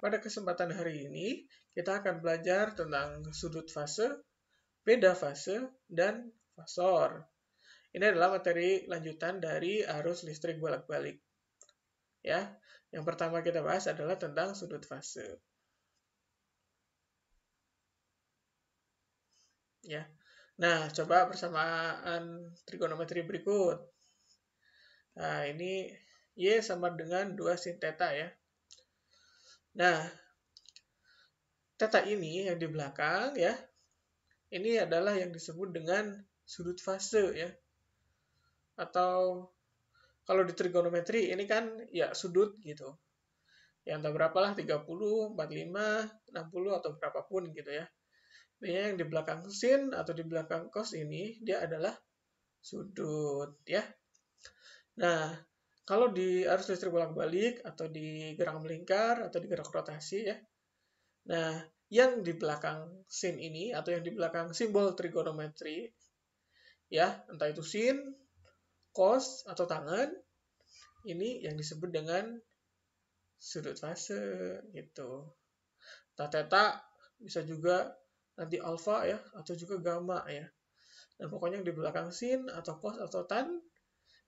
Pada kesempatan hari ini, kita akan belajar tentang sudut fase, beda fase, dan fasor. Ini adalah materi lanjutan dari arus listrik bolak-balik. Ya, yang pertama kita bahas adalah tentang sudut fase. Ya. Nah, coba persamaan trigonometri berikut. Nah, ini Y sama dengan 2 sin theta ya. Nah, theta ini yang di belakang ya, ini adalah yang disebut dengan sudut fase ya. Atau kalau di trigonometri ini kan ya sudut gitu. Ya entah berapalah 30, 45, 60 atau berapapun gitu ya. Ini yang di belakang sin atau di belakang cos ini dia adalah sudut ya. Nah, kalau di arus listrik bolak-balik atau di gerak melingkar atau di gerak rotasi ya. Nah, yang di belakang sin ini atau yang di belakang simbol trigonometri ya, entah itu sin, cos atau tangan, ini yang disebut dengan sudut fase gitu. Theta bisa juga nanti alfa ya atau juga gamma ya. Dan pokoknya yang di belakang sin atau cos atau tan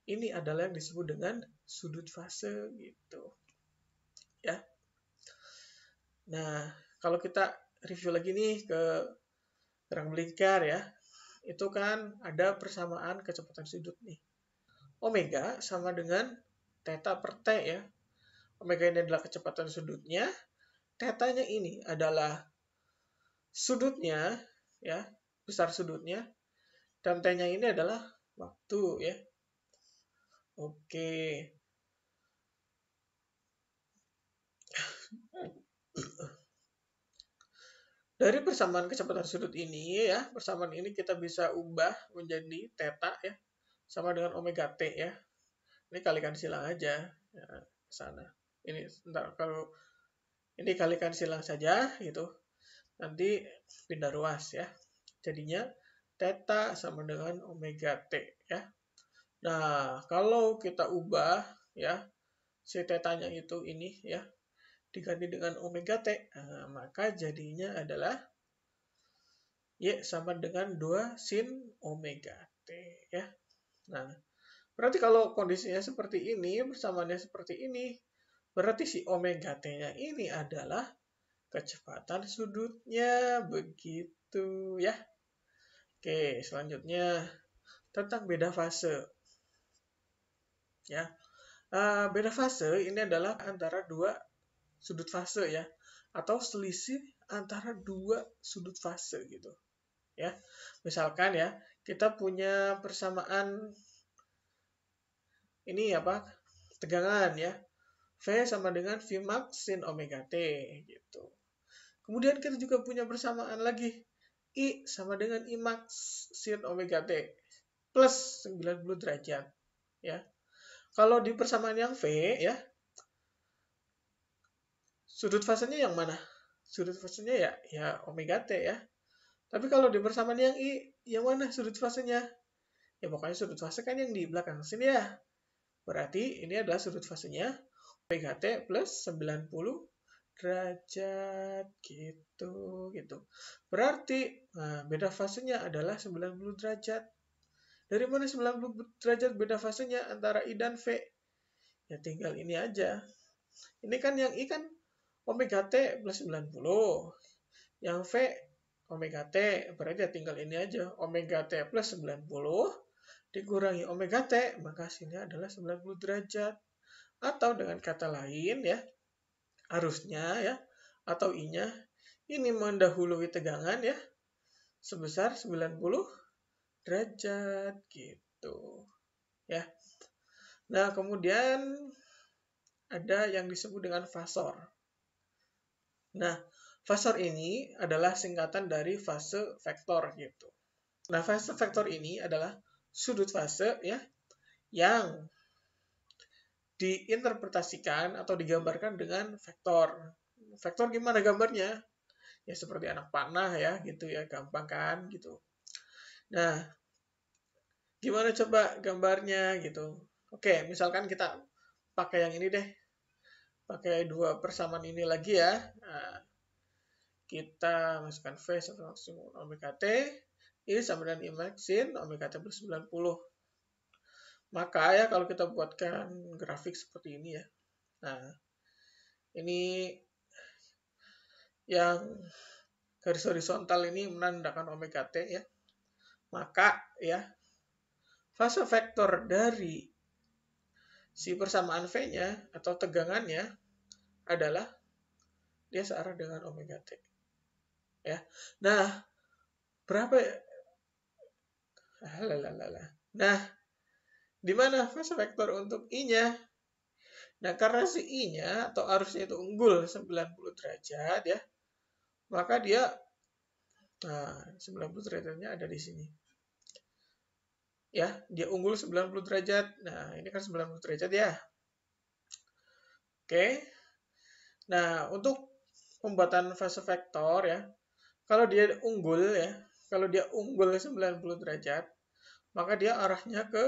ini adalah yang disebut dengan sudut fase gitu. Ya. Nah, kalau kita review lagi nih ke gerak melingkar ya. Itu kan ada persamaan kecepatan sudut nih. Omega sama dengan theta per T ya. Omega ini adalah kecepatan sudutnya. Theta-nya ini adalah sudutnya ya, besar sudutnya, dan T-nya ini adalah waktu ya. Oke. Dari persamaan kecepatan sudut ini ya, persamaan ini kita bisa ubah menjadi theta ya, sama dengan omega T ya. Ini kalikan silang aja ya, ke sana. Ini sebentar, kalau ini kalikan silang saja gitu. Nanti pindah ruas ya. Jadinya theta sama dengan omega T ya. Nah, kalau kita ubah ya, si theta-nya itu ini ya, diganti dengan omega T, nah, maka jadinya adalah Y sama dengan 2 sin omega T ya. Nah, berarti kalau kondisinya seperti ini, persamaannya seperti ini, berarti si omega T-nya ini adalah kecepatan sudutnya, begitu ya. Oke, selanjutnya tentang beda fase. Ya, beda fase ini adalah antara dua sudut fase ya, atau selisih antara dua sudut fase gitu. Ya, misalkan ya kita punya persamaan ini apa, tegangan ya, V sama dengan V max sin omega T gitu. Kemudian kita juga punya persamaan lagi, I sama dengan I max sin omega T plus 90 derajat ya. Kalau di persamaan yang V ya, sudut fasenya yang mana? Sudut fasenya ya omega T ya. Tapi kalau di persamaan yang I, yang mana sudut fasenya? Ya pokoknya sudut fase kan yang di belakang sini ya. Berarti ini adalah sudut fasenya omega T plus 90 derajat gitu. Berarti beda fasenya adalah 90 derajat. Dari mana 90 derajat beda fasenya antara I dan V? Ya tinggal ini aja. Ini kan yang I kan omega T plus 90. Yang V omega T, berarti ya tinggal ini aja. Omega T plus 90 dikurangi omega T, maka hasilnya adalah 90 derajat. Atau dengan kata lain ya, arusnya ya, atau I-nya, ini mendahului tegangan ya, sebesar 90 derajat gitu. Ya. Nah, kemudian ada yang disebut dengan fasor. Nah, fasor ini adalah singkatan dari fase vektor gitu. Nah, fase vektor ini adalah sudut fase ya yang diinterpretasikan atau digambarkan dengan vektor. Vektor gimana gambarnya? Ya seperti anak panah ya gitu ya, gampang kan gitu. Nah, gimana coba gambarnya gitu? Oke, misalkan kita pakai yang ini deh. pakai dua persamaan ini lagi ya. Nah, kita masukkan V satu maksimum omega T, I sama dengan I max sin omega T plus 90. Maka ya kalau kita buatkan grafik seperti ini ya. Nah, ini yang garis horizontal ini menandakan omega T ya. Maka ya, fase vektor dari si persamaan V-nya atau tegangannya adalah dia searah dengan omega T. Ya. Nah, berapa Nah, di mana fase vektor untuk I-nya? Nah, karena si I-nya atau arusnya itu unggul 90 derajat ya, maka dia 90 derajatnya ada di sini. Ya, dia unggul 90 derajat. Nah, ini kan 90 derajat ya. Oke. Nah, untuk pembuatan fase vektor ya, kalau dia unggul ya, kalau dia unggul 90 derajat, maka dia arahnya ke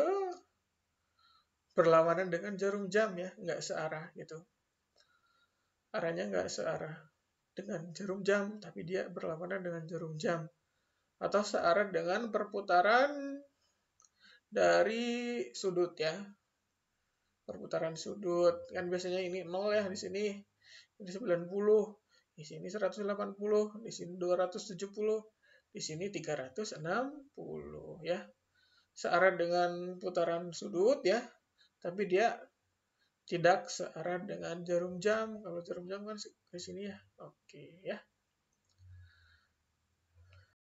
berlawanan dengan jarum jam ya, nggak searah gitu. Arahnya nggak searah dengan jarum jam, tapi dia berlawanan dengan jarum jam. Atau searah dengan perputaran dari sudut ya. Perputaran sudut. Kan biasanya ini 0 ya di sini. Ini 90, di sini 180, di sini 270, di sini 360 ya. Searah dengan putaran sudut ya, tapi dia tidak searah dengan jarum jam. Kalau jarum jam kan ke sini ya. Oke ya.